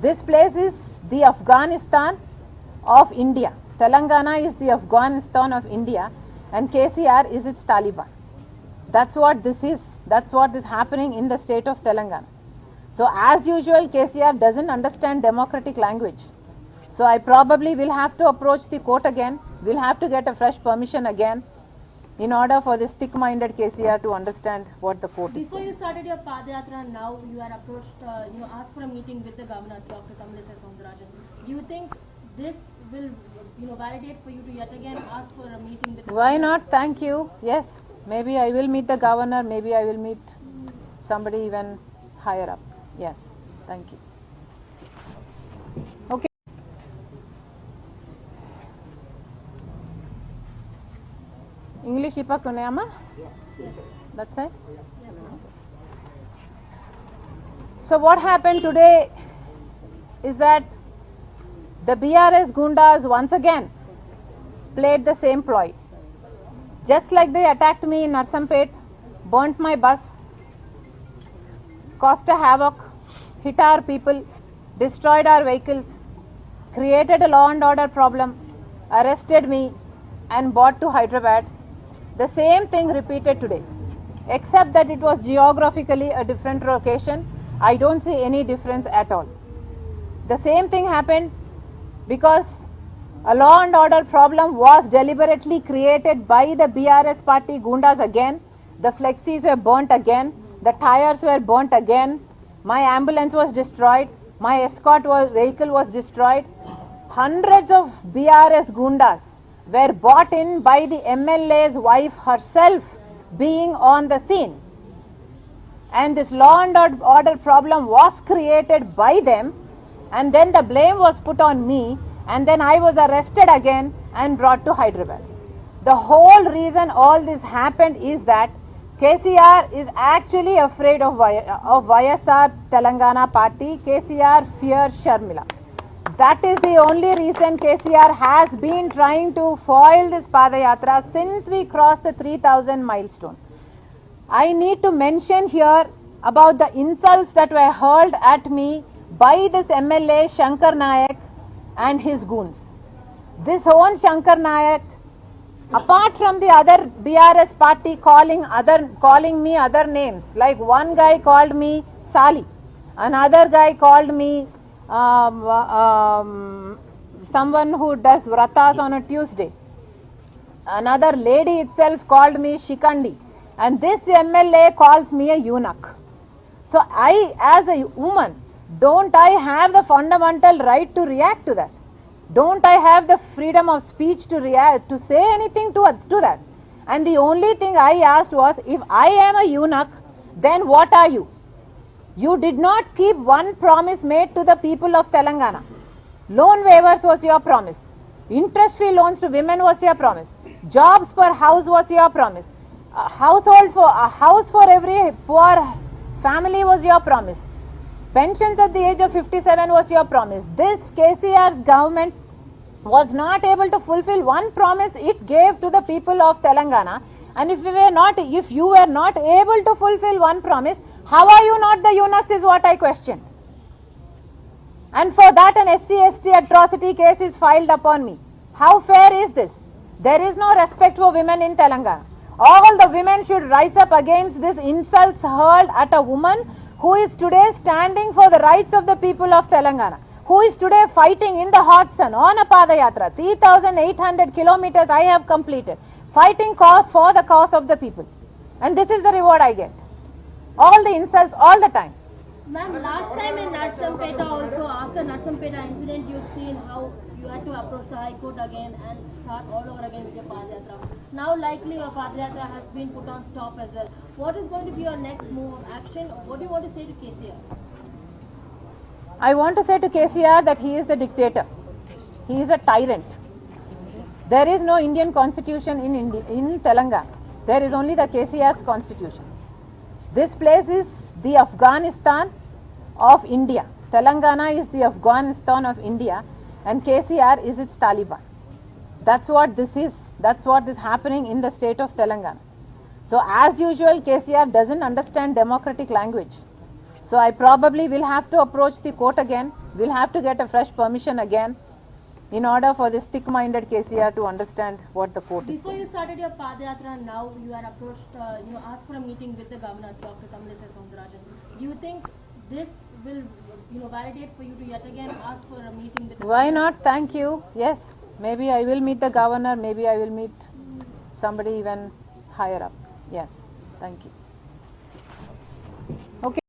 This place is the Afghanistan of India. Telangana is the Afghanistan of India and KCR is its Taliban. That's what this is. That's what is happening in the state of Telangana. So as usual, KCR doesn't understand democratic language. So I probably will have to approach the court again. We'll have to get a fresh permission again in order for this thick-minded KCR to understand what the court is. Before you started your Padayatra, now you are approached, asked for a meeting with the governor, Dr. Kamlesh. Do you think this will, validate for you to yet again ask for a meeting with the Why governor? not? Thank you. Yes, maybe I will meet the governor. Maybe I will meet somebody even higher up. Yes, thank you. Okay. English ipakuneyama? That's it? So what happened today is that the BRS Gundas once again played the same ploy. Just like they attacked me in Narsampet, burnt my bus, caused a havoc, hit our people, destroyed our vehicles, created a law and order problem, arrested me and brought to Hyderabad. The same thing repeated today, except that it was geographically a different location. I don't see any difference at all. The same thing happened because a law and order problem was deliberately created by the BRS party Gundas again. The flexis were burnt again. The tires were burnt again. My ambulance was destroyed. My escort vehicle was destroyed. Hundreds of BRS Gundas were brought in by the MLA's wife herself being on the scene. And this law and order problem was created by them, and then the blame was put on me, and then I was arrested again and brought to Hyderabad. The whole reason all this happened is that KCR is actually afraid of YSR Telangana party. KCR fears Sharmila. That is the only reason KCR has been trying to foil this Padayatra since we crossed the 3000 milestone. I need to mention here about the insults that were hurled at me by this MLA Shankar Nayak and his goons. This own Shankar Nayak, apart from the other BRS party calling me other names, like one guy called me Sali, another guy called me someone who does vratas on a Tuesday, another lady itself called me Shikandi, and this MLA calls me a eunuch. So I, as a woman, don't I have the fundamental right to react to that? Don't I have the freedom of speech to react, to say anything to that? And the only thing I asked was, if I am a eunuch, then what are you? You did not keep one promise made to the people of Telangana. Loan waivers was your promise. Interest-free loans to women was your promise. Jobs per house was your promise. A house for every poor family was your promise. Pensions at the age of 57 was your promise. This KCR's government was not able to fulfill one promise it gave to the people of Telangana. And if you were not able to fulfill one promise, how are you not the eunuchs is what I question. And for that an SC/ST atrocity case is filed upon me. How fair is this? There is no respect for women in Telangana. All the women should rise up against this insults hurled at a woman who is today standing for the rights of the people of Telangana, who is today fighting in the hot sun on a Padayatra. 3,800 kilometers I have completed, fighting for the cause of the people. And this is the reward I get. All the insults, all the time. Ma'am, last time in Narsampeta also, after Narsampeta incident, you've seen how you had to approach the High Court again and start all over again with your Padayatra. Now likely your Padayatra has been put on stop as well. What is going to be your next move of action? What do you want to say to KCR? I want to say to KCR that he is the dictator. He is a tyrant. There is no Indian constitution in Telangana. There is only the KCR's constitution. This place is the Afghanistan of India. Telangana is the Afghanistan of India and KCR is its Taliban. That's what this is. That's what is happening in the state of Telangana. So as usual, KCR doesn't understand democratic language. So I probably will have to approach the court again. We'll have to get a fresh permission again in order for this thick-minded KCR to understand what the court is Before saying. you started your Padyatra, now you are approached, asked for a meeting with the governor, Dr. Malaysia. Do you think this will, validate for you to yet again ask for a meeting with the Why governor? not? Thank you. Yes, maybe I will meet the governor, maybe I will meet somebody even higher up. Yes, thank you. Okay.